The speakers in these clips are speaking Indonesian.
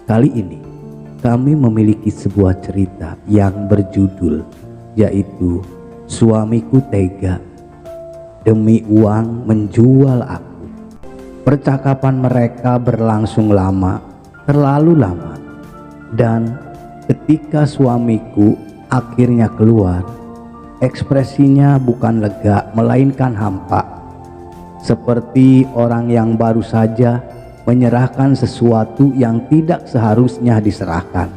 Kali ini kami memiliki sebuah cerita yang berjudul yaitu Suamiku Tega Demi Uang Menjual Aku. Percakapan mereka berlangsung lama, terlalu lama, dan ketika suamiku akhirnya keluar, ekspresinya bukan lega melainkan hampa, seperti orang yang baru saja menyerahkan sesuatu yang tidak seharusnya diserahkan.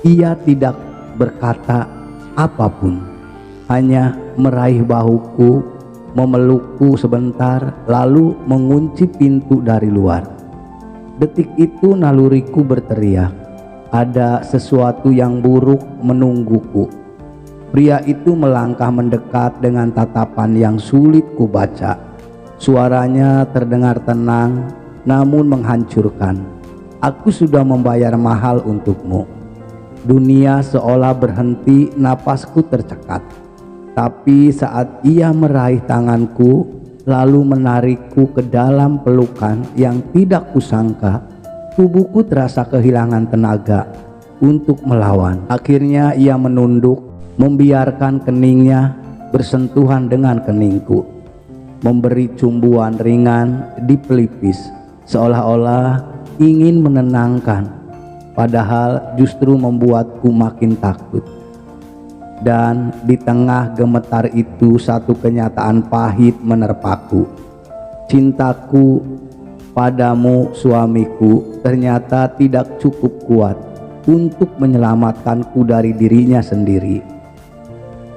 Ia tidak berkata apapun, hanya meraih bahuku, memelukku sebentar, lalu mengunci pintu dari luar. Detik itu naluriku berteriak, ada sesuatu yang buruk menungguku. Pria itu melangkah mendekat dengan tatapan yang sulit kubaca. Suaranya terdengar tenang namun menghancurkan. Aku sudah membayar mahal untukmu. Dunia seolah berhenti, napasku tercekat. Tapi saat ia meraih tanganku lalu menarikku ke dalam pelukan yang tidak kusangka, tubuhku terasa kehilangan tenaga untuk melawan. Akhirnya ia menunduk, membiarkan keningnya bersentuhan dengan keningku, memberi cumbuan ringan di pelipis, seolah-olah ingin menenangkan, padahal justru membuatku makin takut. Dan di tengah gemetar itu satu kenyataan pahit menerpaku. Cintaku padamu suamiku ternyata tidak cukup kuat untuk menyelamatkanku dari dirinya sendiri.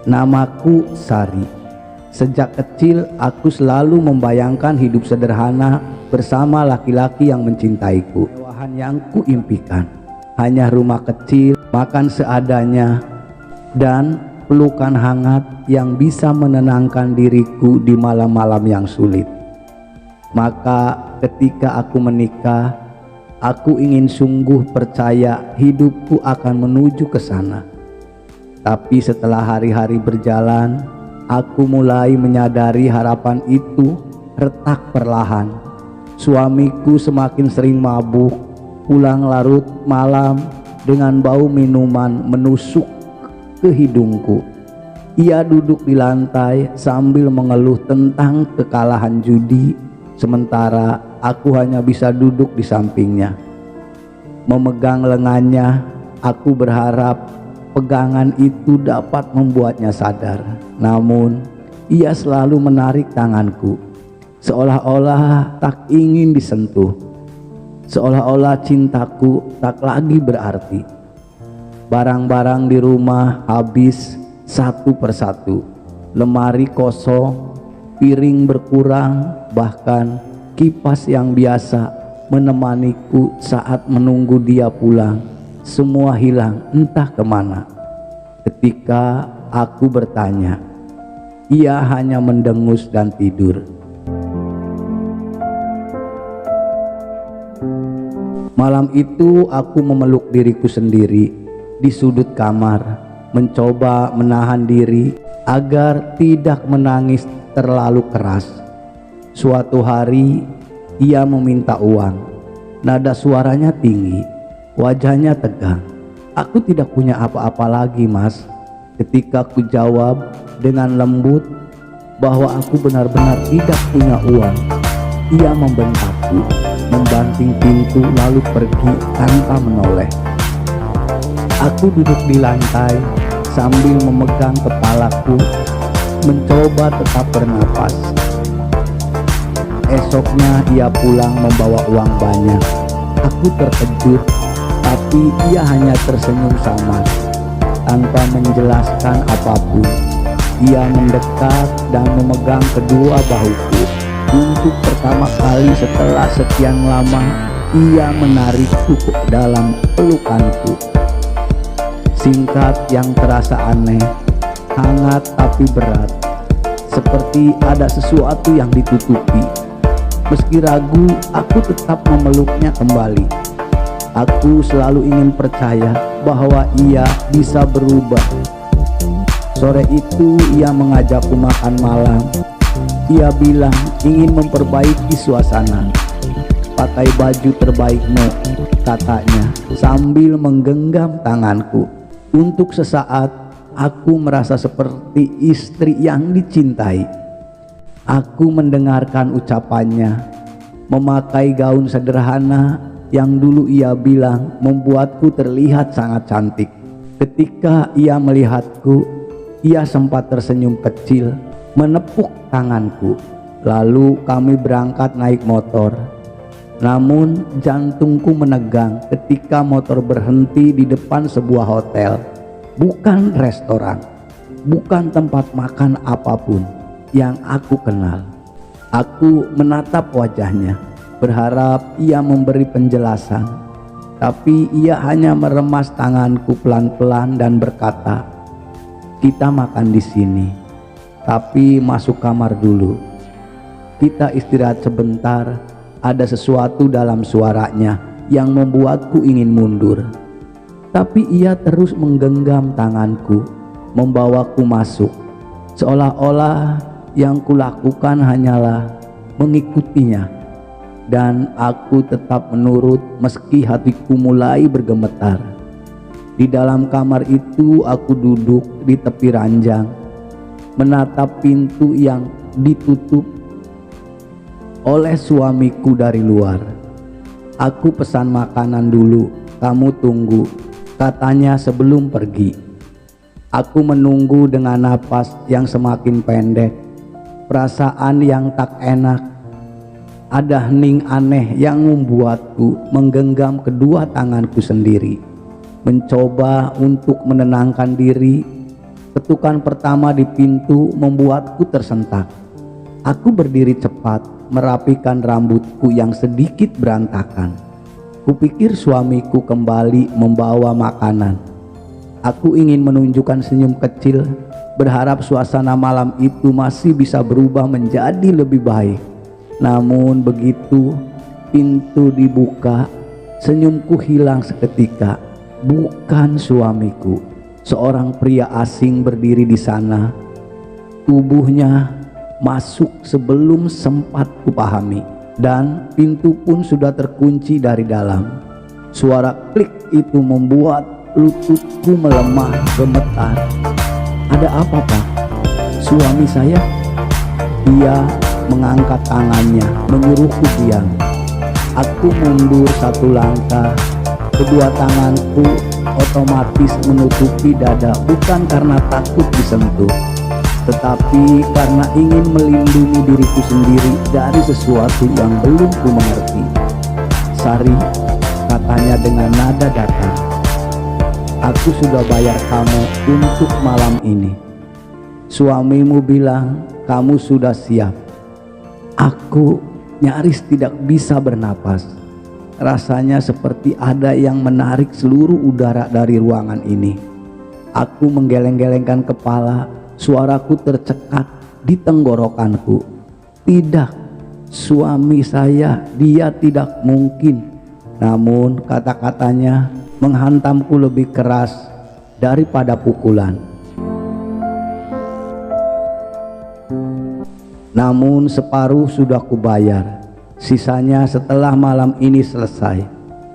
Namaku Sari. Sejak kecil aku selalu membayangkan hidup sederhana bersama laki-laki yang mencintaiku. Kemewahan yang kuimpikan hanya rumah kecil, makan seadanya, dan pelukan hangat yang bisa menenangkan diriku di malam-malam yang sulit. Maka ketika aku menikah, aku ingin sungguh percaya hidupku akan menuju ke sana. Tapi setelah hari-hari berjalan, aku mulai menyadari harapan itu retak perlahan. Suamiku semakin sering mabuk, pulang larut malam dengan bau minuman menusuk ke hidungku. Ia duduk di lantai sambil mengeluh tentang kekalahan judi, sementara aku hanya bisa duduk di sampingnya. Memegang lengannya, aku berharap pegangan itu dapat membuatnya sadar. Namun ia selalu menarik tanganku, seolah-olah tak ingin disentuh, seolah-olah cintaku tak lagi berarti. Barang-barang di rumah habis satu persatu, lemari kosong, piring berkurang, bahkan kipas yang biasa menemaniku saat menunggu dia pulang, semua hilang entah kemana. Ketika aku bertanya, ia hanya mendengus dan tidur. Malam itu aku memeluk diriku sendiri di sudut kamar, mencoba menahan diri agar tidak menangis terlalu keras. Suatu hari ia meminta uang. Nada suaranya tinggi, wajahnya tegang. Aku tidak punya apa-apa lagi, Mas. Ketika ku jawab dengan lembut bahwa aku benar-benar tidak punya uang, ia membentakku, membanting pintu lalu pergi tanpa menoleh. Aku duduk di lantai sambil memegang kepalaku, mencoba tetap bernapas. Esoknya ia pulang membawa uang banyak. Aku terkejut, tapi ia hanya tersenyum samar tanpa menjelaskan apapun. Ia mendekat dan memegang kedua bahuku. Untuk pertama kali setelah sekian lama, ia menarikku ke dalam pelukanku. Singkat yang terasa aneh, hangat tapi berat, seperti ada sesuatu yang ditutupi. Meski ragu, aku tetap memeluknya kembali. Aku selalu ingin percaya bahwa ia bisa berubah. Sore itu ia mengajakku makan malam. Ia bilang ingin memperbaiki suasana. Pakai baju terbaikmu, katanya sambil menggenggam tanganku. Untuk sesaat aku merasa seperti istri yang dicintai. Aku mendengarkan ucapannya, memakai gaun sederhana yang dulu ia bilang membuatku terlihat sangat cantik. Ketika ia melihatku, ia sempat tersenyum kecil, menepuk tanganku. Lalu kami berangkat naik motor. Namun jantungku menegang ketika motor berhenti di depan sebuah hotel. Bukan restoran, bukan tempat makan apapun yang aku kenal. Aku menatap wajahnya, berharap ia memberi penjelasan, tapi ia hanya meremas tanganku pelan-pelan dan berkata, "Kita makan di sini, tapi masuk kamar dulu. Kita istirahat sebentar." Ada sesuatu dalam suaranya yang membuatku ingin mundur. Tapi ia terus menggenggam tanganku, membawaku masuk. Seolah-olah yang kulakukan hanyalah mengikutinya. Dan aku tetap menurut meski hatiku mulai bergemetar. Di dalam kamar itu aku duduk di tepi ranjang, menatap pintu yang ditutup oleh suamiku dari luar. "Aku pesan makanan dulu, kamu tunggu," katanya sebelum pergi. Aku menunggu dengan napas yang semakin pendek, perasaan yang tak enak. Ada hening aneh yang membuatku menggenggam kedua tanganku sendiri, mencoba untuk menenangkan diri. Ketukan pertama di pintu membuatku tersentak. Aku berdiri cepat, merapikan rambutku yang sedikit berantakan. Kupikir suamiku kembali membawa makanan. Aku ingin menunjukkan senyum kecil, berharap suasana malam itu masih bisa berubah menjadi lebih baik. Namun begitu pintu dibuka, senyumku hilang seketika. Bukan suamiku, seorang pria asing berdiri di sana. Tubuhnya masuk sebelum sempat kupahami, dan pintu pun sudah terkunci dari dalam. Suara klik itu membuat lututku melemah gemetar. "Ada apa, Pak?" "Suami saya." Dia mengangkat tangannya menyuruhku diam. Aku mundur satu langkah, kedua tanganku otomatis menutupi dada, bukan karena takut disentuh, tetapi karena ingin melindungi diriku sendiri dari sesuatu yang belum ku mengerti. "Sari," katanya dengan nada datar, "aku sudah bayar kamu untuk malam ini. Suamimu bilang kamu sudah siap." Aku nyaris tidak bisa bernapas. Rasanya seperti ada yang menarik seluruh udara dari ruangan ini. Aku menggeleng-gelengkan kepala. Suaraku tercekat di tenggorokanku. "Tidak, suami saya, dia tidak mungkin." Namun kata-katanya menghantamku lebih keras daripada pukulan. Namun separuh sudah kubayar, sisanya setelah malam ini selesai.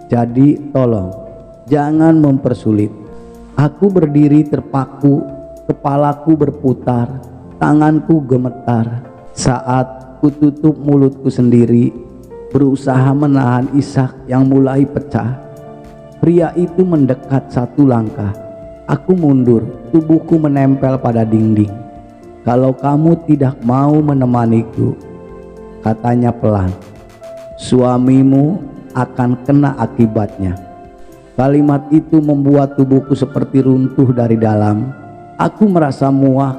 Jadi tolong jangan mempersulit. Aku berdiri terpaku, kepalaku berputar, tanganku gemetar saat kututup mulutku sendiri, berusaha menahan isak yang mulai pecah. Pria itu mendekat satu langkah. Aku mundur, tubuhku menempel pada dinding. "Kalau kamu tidak mau menemaniku," katanya pelan, "suamimu akan kena akibatnya." Kalimat itu membuat tubuhku seperti runtuh dari dalam. Aku merasa muak,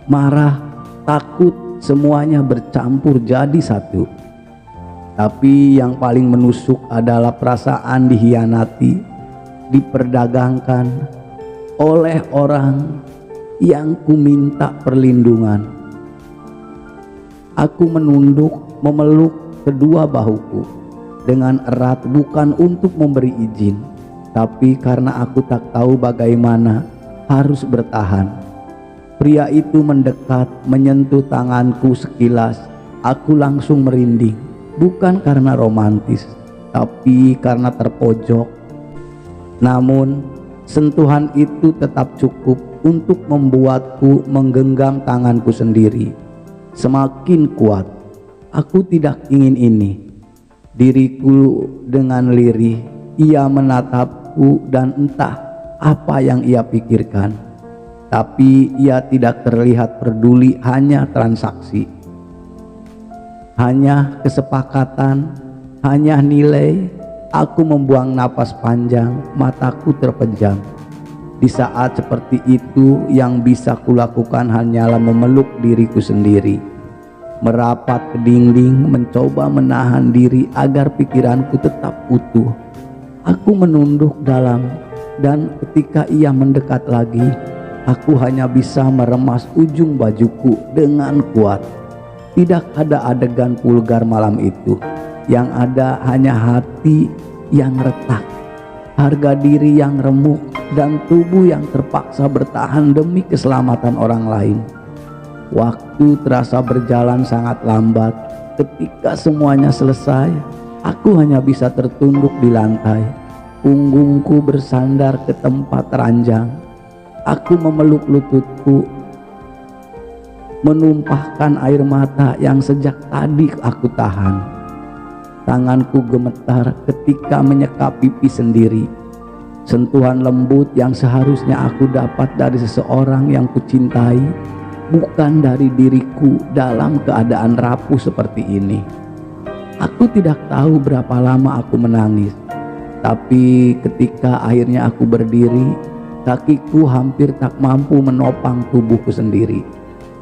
marah, takut, semuanya bercampur jadi satu. Tapi yang paling menusuk adalah perasaan dihianati, diperdagangkan oleh orang yang ku minta perlindungan. Aku menunduk, memeluk kedua bahuku dengan erat, bukan untuk memberi izin, tapi karena aku tak tahu bagaimana harus bertahan. Pria itu mendekat, menyentuh tanganku sekilas. Aku langsung merinding, bukan karena romantis, tapi karena terpojok. Namun sentuhan itu tetap cukup untuk membuatku menggenggam tanganku sendiri. Semakin kuat, aku tidak ingin ini. Diriku dengan lirih, ia menatapku dan entah apa yang ia pikirkan. Tapi ia tidak terlihat peduli, hanya transaksi. Hanya kesepakatan, hanya nilai. Aku membuang napas panjang, mataku terpejam. Di saat seperti itu yang bisa kulakukan hanyalah memeluk diriku sendiri, merapat ke dinding, mencoba menahan diri agar pikiranku tetap utuh. Aku menunduk dalam, dan ketika ia mendekat lagi, aku hanya bisa meremas ujung bajuku dengan kuat. Tidak ada adegan vulgar malam itu. Yang ada hanya hati yang retak, harga diri yang remuk, dan tubuh yang terpaksa bertahan demi keselamatan orang lain. Waktu terasa berjalan sangat lambat. Ketika semuanya selesai, aku hanya bisa tertunduk di lantai. Punggungku bersandar ke tempat ranjang. Aku memeluk lututku, menumpahkan air mata yang sejak tadi aku tahan. Tanganku gemetar ketika menyekap pipi sendiri. Sentuhan lembut yang seharusnya aku dapat dari seseorang yang kucintai, bukan dari diriku dalam keadaan rapuh seperti ini. Aku tidak tahu berapa lama aku menangis, tapi ketika akhirnya aku berdiri, kakiku hampir tak mampu menopang tubuhku sendiri.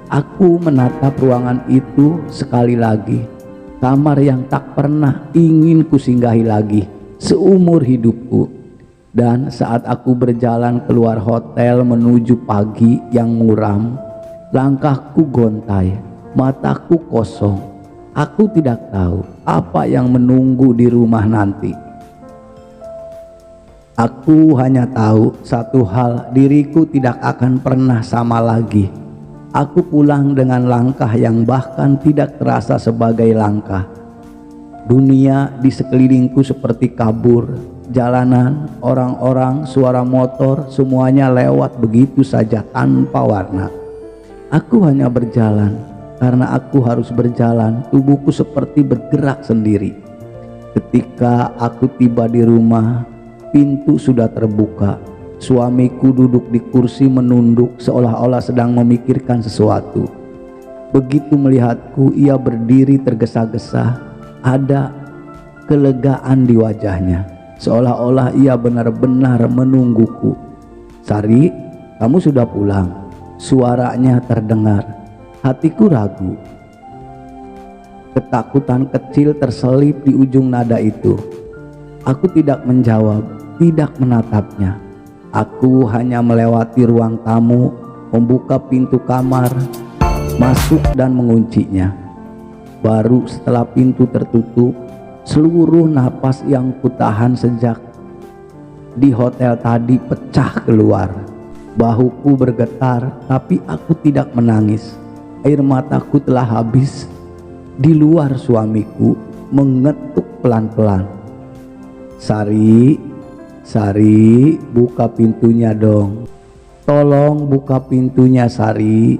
Aku menatap ruangan itu sekali lagi. Kamar yang tak pernah ingin kusinggahi lagi seumur hidupku. Dan saat aku berjalan keluar hotel menuju pagi yang muram, langkahku gontai, mataku kosong. Aku tidak tahu apa yang menunggu di rumah nanti. Aku hanya tahu satu hal, diriku tidak akan pernah sama lagi. Aku pulang dengan langkah yang bahkan tidak terasa sebagai langkah. Dunia di sekelilingku seperti kabur. Jalanan, orang-orang, suara motor, semuanya lewat begitu saja tanpa warna. Aku hanya berjalan. Karena aku harus berjalan, tubuhku seperti bergerak sendiri. Ketika aku tiba di rumah, pintu sudah terbuka. Suamiku duduk di kursi menunduk seolah-olah sedang memikirkan sesuatu. Begitu melihatku, ia berdiri tergesa-gesa. Ada kelegaan di wajahnya, seolah-olah ia benar-benar menungguku. "Sari, kamu sudah pulang?" Suaranya terdengar. Hatiku ragu. Ketakutan kecil terselip di ujung nada itu. Aku tidak menjawab, tidak menatapnya. Aku hanya melewati ruang tamu, membuka pintu kamar, masuk dan menguncinya. Baru setelah pintu tertutup, seluruh napas yang kutahan sejak di hotel tadi pecah keluar. Bahuku bergetar, tapi aku tidak menangis. Air mataku telah habis. Di luar suamiku mengetuk pelan-pelan. Sari, buka pintunya dong. Tolong buka pintunya, Sari."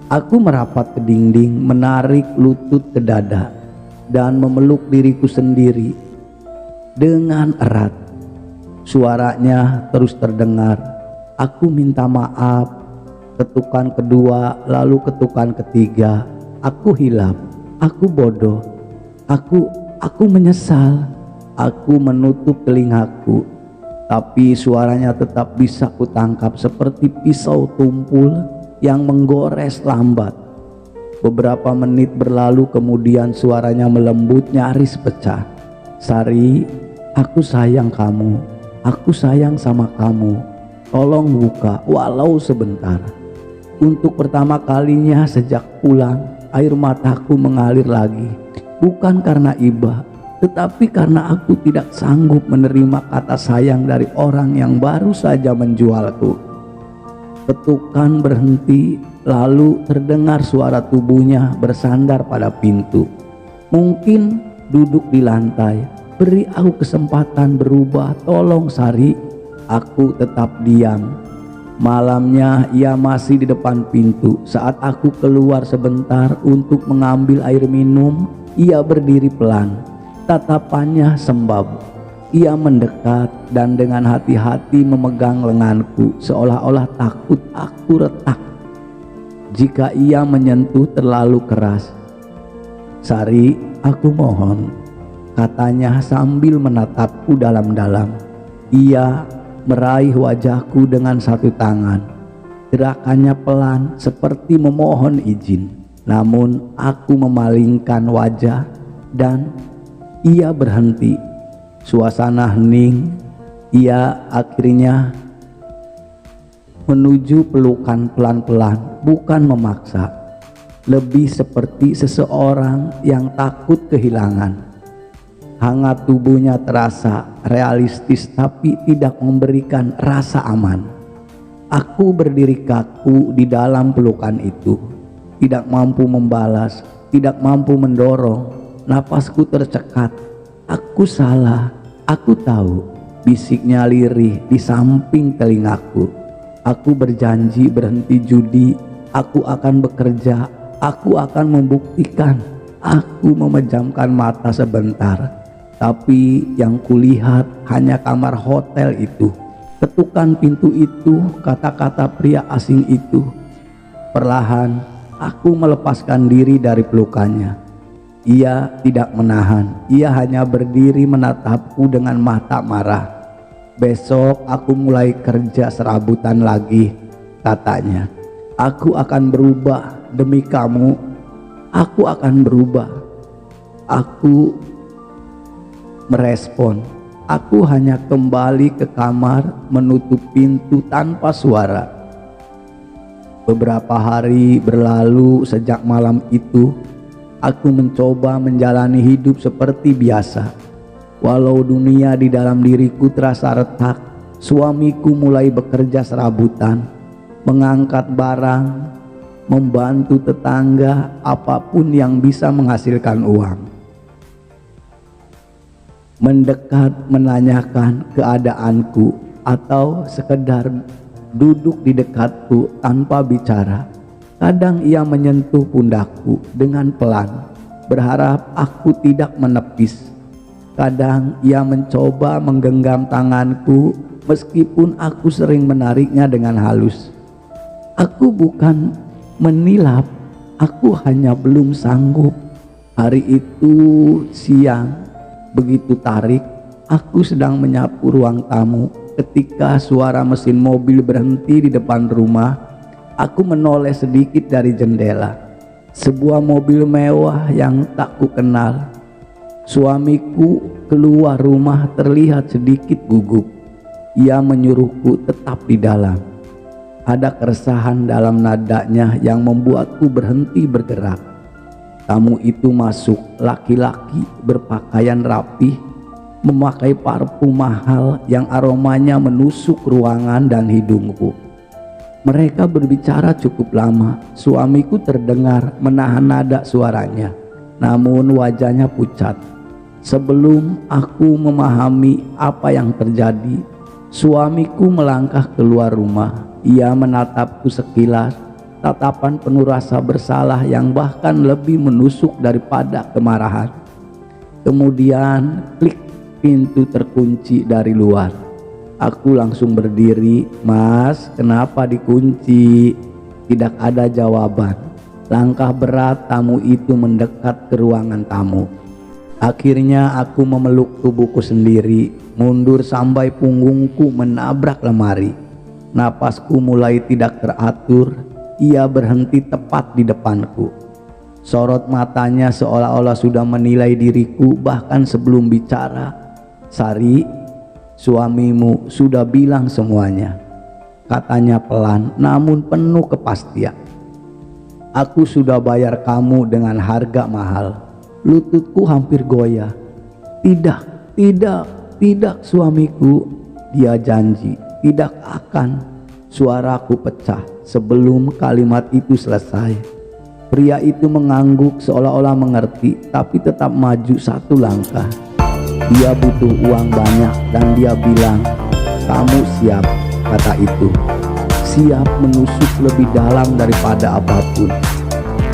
Aku merapat ke dinding, menarik lutut ke dada, dan memeluk diriku sendiri dengan erat. Suaranya terus terdengar. Aku minta maaf. Ketukan kedua, lalu ketukan ketiga. Aku hilap, aku bodoh, aku menyesal. Aku menutup telingaku, tapi suaranya tetap bisa kutangkap seperti pisau tumpul yang menggores lambat. Beberapa menit berlalu, kemudian suaranya melembut nyaris pecah. "Sari, aku sayang kamu, aku sayang sama kamu. Tolong buka walau sebentar." Untuk pertama kalinya sejak pulang, air mataku mengalir lagi. Bukan karena iba, tetapi karena aku tidak sanggup menerima kata sayang dari orang yang baru saja menjualku. Ketukan berhenti, lalu terdengar suara tubuhnya bersandar pada pintu. Mungkin duduk di lantai, Beri aku kesempatan berubah, tolong Sari. Aku tetap diam. Malamnya ia masih di depan pintu. Saat aku keluar sebentar untuk mengambil air minum, ia berdiri pelan. Tatapannya sembab. Ia mendekat dan dengan hati-hati memegang lenganku, seolah-olah takut aku retak jika ia menyentuh terlalu keras. Sari, aku mohon, katanya sambil menatapku dalam-dalam. Ia meraih wajahku dengan satu tangan. Gerakannya pelan seperti memohon izin. Namun aku memalingkan wajah dan ia berhenti. Suasana hening. Ia akhirnya menuju pelukan pelan-pelan, bukan memaksa. Lebih seperti seseorang yang takut kehilangan. Hangat tubuhnya terasa realistis tapi tidak memberikan rasa aman. Aku berdiri kaku di dalam pelukan itu. Tidak mampu membalas, tidak mampu mendorong. Napasku tercekat. Aku salah, aku tahu, bisiknya lirih di samping telingaku. Aku berjanji berhenti judi, aku akan bekerja, aku akan membuktikan. Aku memejamkan mata sebentar, tapi yang kulihat hanya kamar hotel itu, ketukan pintu itu, kata-kata pria asing itu. Perlahan aku melepaskan diri dari pelukannya. Ia tidak menahan, ia hanya berdiri menatapku dengan mata marah. Besok aku mulai kerja serabutan lagi, katanya. Aku akan berubah demi kamu. Aku akan berubah. Aku merespon. Aku hanya kembali ke kamar, menutup pintu tanpa suara. Beberapa hari berlalu sejak malam itu. Aku mencoba menjalani hidup seperti biasa. Walau dunia di dalam diriku terasa retak, suamiku mulai bekerja serabutan, mengangkat barang, membantu tetangga, apapun yang bisa menghasilkan uang. Mendekat menanyakan keadaanku atau sekedar duduk di dekatku tanpa bicara. Kadang ia menyentuh pundakku dengan pelan, berharap aku tidak menepis. Kadang ia mencoba menggenggam tanganku meskipun aku sering menariknya dengan halus. Aku bukan menilap, aku hanya belum sanggup. Hari itu siang, begitu tarik, aku sedang menyapu ruang tamu ketika suara mesin mobil berhenti di depan rumah. Aku menoleh sedikit dari jendela. Sebuah mobil mewah yang tak kukenal. Suamiku keluar rumah terlihat sedikit gugup. Ia menyuruhku tetap di dalam. Ada keresahan dalam nadanya yang membuatku berhenti bergerak. Tamu itu masuk, laki-laki berpakaian rapih, memakai parfum mahal yang aromanya menusuk ruangan dan hidungku. Mereka berbicara cukup lama. Suamiku terdengar menahan nada suaranya, namun wajahnya pucat. Sebelum aku memahami apa yang terjadi, suamiku melangkah keluar rumah. Ia menatapku sekilas, tatapan penuh rasa bersalah yang bahkan lebih menusuk daripada kemarahan. Kemudian klik, pintu terkunci dari luar. Aku langsung berdiri. Mas, kenapa dikunci? Tidak ada jawaban. Langkah berat tamu itu mendekat ke ruangan tamu. Akhirnya aku memeluk tubuhku sendiri, mundur sampai punggungku menabrak lemari. Napasku mulai tidak teratur. Ia berhenti tepat di depanku. Sorot matanya seolah-olah sudah menilai diriku bahkan sebelum bicara. Sari, suamimu sudah bilang semuanya, katanya pelan namun penuh kepastian. Aku sudah bayar kamu dengan harga mahal. Lututku hampir goyah. Tidak, tidak, tidak suamiku. Dia janji tidak akan. Suaraku pecah sebelum kalimat itu selesai. Pria itu mengangguk seolah-olah mengerti, tapi tetap maju satu langkah. Dia butuh uang banyak dan dia bilang, "Kamu siap?" kata itu. Siap menusuk lebih dalam daripada apapun.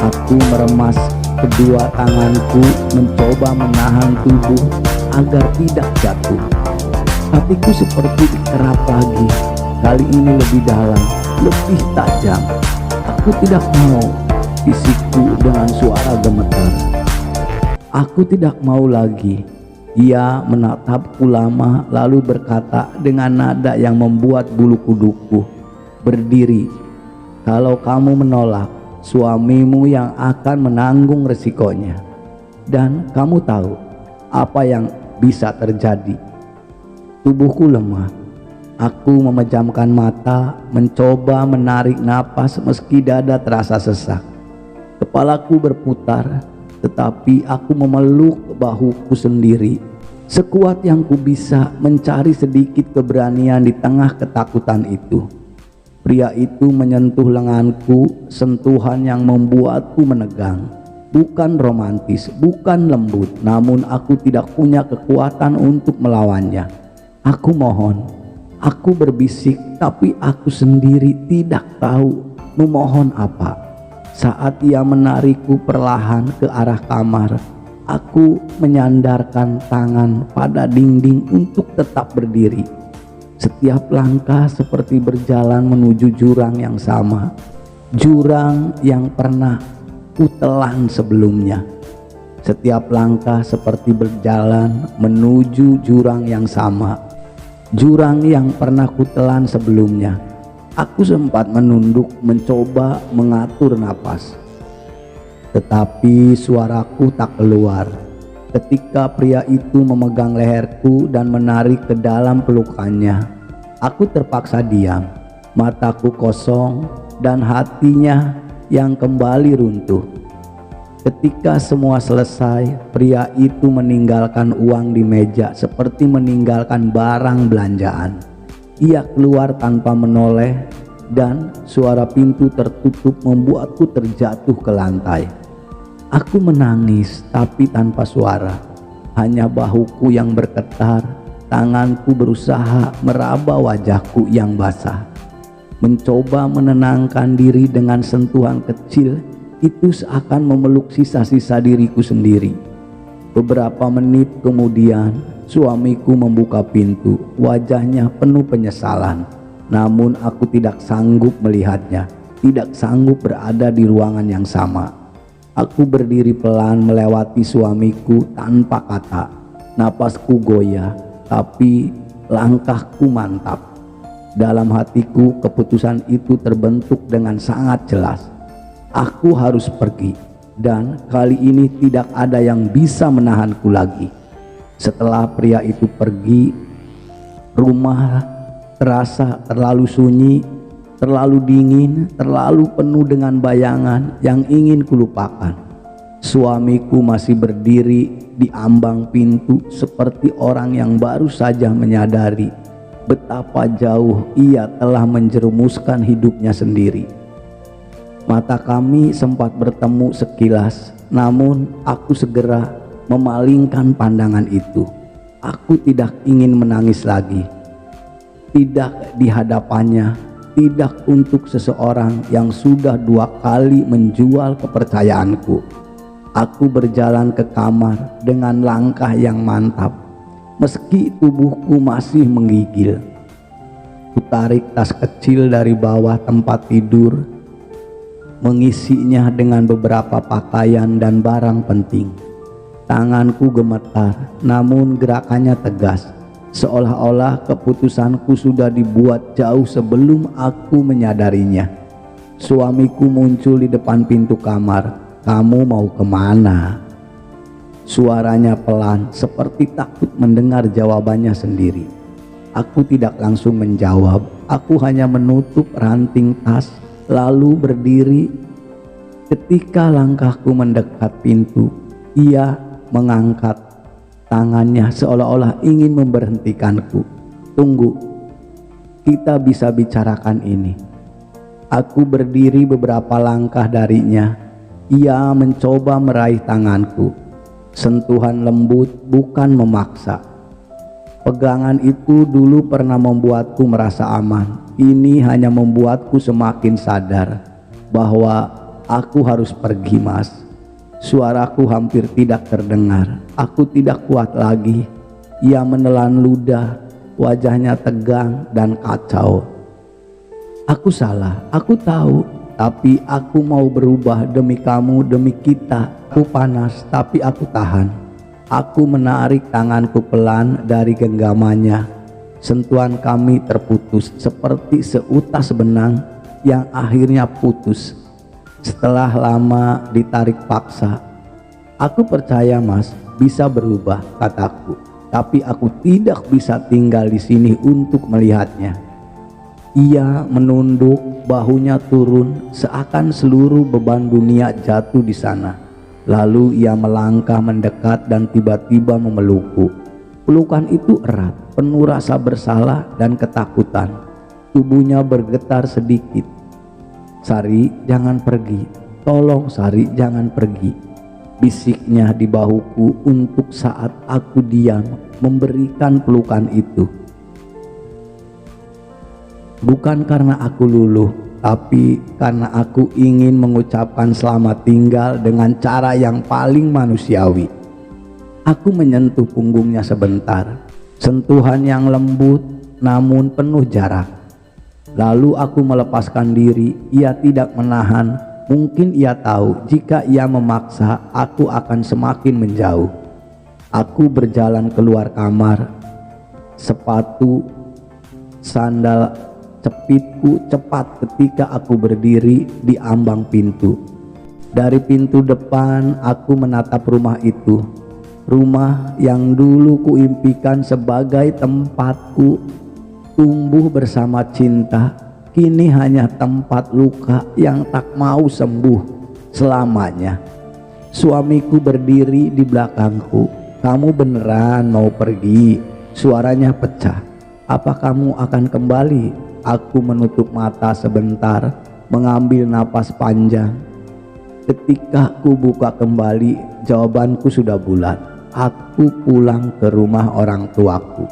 Aku meremas kedua tanganku, mencoba menahan tubuh agar tidak jatuh. Hatiku seperti dikerap lagi, kali ini lebih dalam, lebih tajam. Aku tidak mau, bisikku dengan suara gemetar. Aku tidak mau lagi. Ia menatapku lama lalu berkata dengan nada yang membuat bulu kuduku berdiri. "Kalau kamu menolak, suamimu yang akan menanggung resikonya. Dan kamu tahu apa yang bisa terjadi." Tubuhku lemah. Aku memejamkan mata, mencoba menarik napas meski dada terasa sesak. Kepalaku berputar, tetapi aku memeluk bahuku sendiri. Sekuat yang ku bisa mencari sedikit keberanian di tengah ketakutan itu. Pria itu menyentuh lenganku, sentuhan yang membuatku menegang. Bukan romantis, bukan lembut, namun aku tidak punya kekuatan untuk melawannya. Aku mohon, aku berbisik, tapi aku sendiri tidak tahu memohon apa. Saat ia menarikku perlahan ke arah kamar, aku menyandarkan tangan pada dinding untuk tetap berdiri. Setiap langkah seperti berjalan menuju jurang yang sama, jurang yang pernah kutelan sebelumnya. Setiap langkah seperti berjalan menuju jurang yang sama, jurang yang pernah kutelan sebelumnya. Aku sempat menunduk mencoba mengatur napas, tetapi suaraku tak keluar. Ketika pria itu memegang leherku dan menarik ke dalam pelukannya, aku terpaksa diam. Mataku kosong dan hatinya yang kembali runtuh. Ketika semua selesai, pria itu meninggalkan uang di meja seperti meninggalkan barang belanjaan. Ia keluar tanpa menoleh dan suara pintu tertutup membuatku terjatuh ke lantai. Aku menangis tapi tanpa suara, hanya bahuku yang bergetar. Tanganku berusaha meraba wajahku yang basah, mencoba menenangkan diri dengan sentuhan kecil. Itu seakan memeluk sisa-sisa diriku sendiri. Beberapa menit kemudian suamiku membuka pintu, wajahnya penuh penyesalan. Namun aku tidak sanggup melihatnya, tidak sanggup berada di ruangan yang sama. Aku berdiri pelan melewati suamiku tanpa kata. Napasku goyah, tapi langkahku mantap. Dalam hatiku keputusan itu terbentuk dengan sangat jelas. Aku harus pergi, dan kali ini tidak ada yang bisa menahanku lagi. Setelah pria itu pergi, rumah terasa terlalu sunyi, terlalu dingin, terlalu penuh dengan bayangan yang ingin kulupakan. Suamiku masih berdiri di ambang pintu seperti orang yang baru saja menyadari betapa jauh ia telah menjerumuskan hidupnya sendiri. Mata kami sempat bertemu sekilas, namun aku segera memalingkan pandangan itu. Aku tidak ingin menangis lagi, tidak di hadapannya, tidak untuk seseorang yang sudah 2 kali menjual kepercayaanku. Aku berjalan ke kamar dengan langkah yang mantap, meski tubuhku masih menggigil. Kutarik tas kecil dari bawah tempat tidur, mengisinya dengan beberapa pakaian dan barang penting. Tanganku gemetar, namun gerakannya tegas, seolah-olah keputusanku sudah dibuat jauh sebelum aku menyadarinya. Suamiku muncul di depan pintu kamar. "Kamu mau kemana?" Suaranya pelan, seperti takut mendengar jawabannya sendiri. Aku tidak langsung menjawab. Aku hanya menutup ranting tas, lalu berdiri. Ketika langkahku mendekat pintu, ia mengangkat tangannya seolah-olah ingin memberhentikanku. "Tunggu, kita bisa bicarakan ini." Aku berdiri beberapa langkah darinya. Ia mencoba meraih tanganku. sentuhan lembut bukan memaksa. Pegangan itu dulu pernah membuatku merasa aman. Ini hanya membuatku semakin sadar bahwa aku harus pergi, Mas. Suaraku hampir tidak terdengar. Aku tidak kuat lagi. Ia menelan ludah, wajahnya tegang dan kacau. Aku salah, aku tahu, tapi aku mau berubah demi kamu, demi kita. Aku panas, tapi aku tahan. Aku menarik tanganku pelan dari genggamannya. Sentuhan kami terputus seperti seutas benang yang akhirnya putus setelah lama ditarik paksa. Aku percaya, Mas, bisa berubah, kataku. Tapi aku tidak bisa tinggal di sini untuk melihatnya. Ia menunduk, bahunya turun, seakan seluruh beban dunia jatuh di sana. Lalu ia melangkah mendekat dan tiba-tiba memelukku. Pelukan itu erat, penuh rasa bersalah dan ketakutan. Tubuhnya bergetar sedikit. "Sari, jangan pergi. Tolong Sari, jangan pergi," bisiknya di bahuku untuk saat aku diam memberikan pelukan itu. Bukan karena aku luluh, tapi karena aku ingin mengucapkan selamat tinggal dengan cara yang paling manusiawi. Aku menyentuh punggungnya sebentar, sentuhan yang lembut namun penuh jarak. Lalu aku melepaskan diri. Ia tidak menahan. Mungkin ia tahu jika ia memaksa aku akan semakin menjauh. Aku berjalan keluar kamar. Sepatu, sandal cepitku cepat ketika aku berdiri di ambang pintu. Dari pintu depan aku menatap rumah itu. Rumah yang dulu kuimpikan sebagai tempatku tumbuh bersama cinta, kini hanya tempat luka yang tak mau sembuh selamanya. Suamiku berdiri di belakangku. "Kamu beneran mau pergi?" Suaranya pecah. "Apa kamu akan kembali?" Aku menutup mata sebentar, mengambil napas panjang. Ketika ku buka kembali, jawabanku sudah bulat. Aku pulang ke rumah orang tuaku.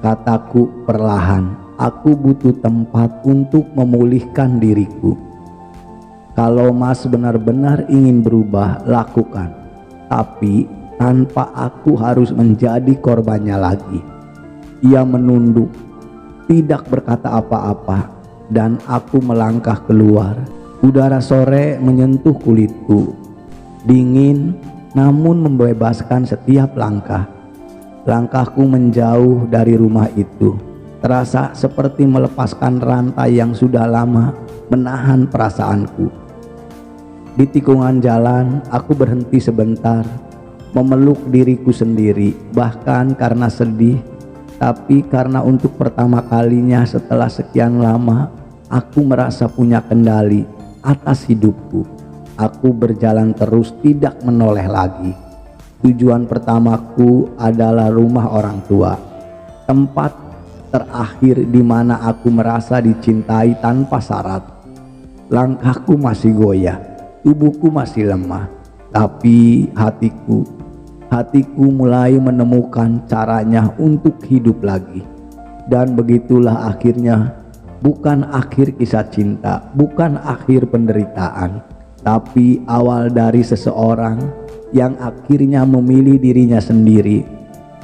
Kataku perlahan, aku butuh tempat untuk memulihkan diriku. Kalau Mas benar-benar ingin berubah, lakukan. Tapi tanpa aku harus menjadi korbannya lagi. Ia menunduk, tidak berkata apa-apa, dan aku melangkah keluar. Udara sore menyentuh kulitku, dingin namun membebaskan setiap langkah. Langkahku menjauh dari rumah itu, terasa seperti melepaskan rantai yang sudah lama menahan perasaanku. Di tikungan jalan, aku berhenti sebentar, memeluk diriku sendiri, bahkan karena sedih, tapi karena untuk pertama kalinya setelah sekian lama, aku merasa punya kendali atas hidupku. Aku berjalan terus, tidak menoleh lagi. Tujuan pertamaku adalah rumah orang tua, tempat terakhir di mana aku merasa dicintai tanpa syarat. Langkahku masih goyah, tubuhku masih lemah, tapi hatiku mulai menemukan caranya untuk hidup lagi. Dan begitulah akhirnya, bukan akhir kisah cinta, bukan akhir penderitaan, tapi awal dari seseorang yang akhirnya memilih dirinya sendiri.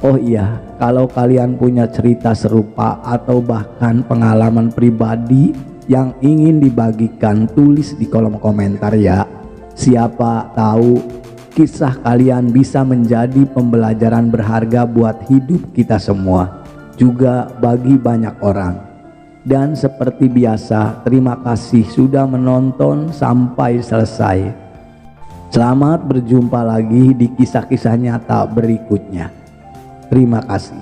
Oh iya, kalau kalian punya cerita serupa atau bahkan pengalaman pribadi yang ingin dibagikan, tulis di kolom komentar ya. Siapa tahu kisah kalian bisa menjadi pembelajaran berharga buat hidup kita semua, juga bagi banyak orang. Dan seperti biasa, terima kasih sudah menonton sampai selesai. Selamat berjumpa lagi di kisah-kisah nyata berikutnya. Terima kasih.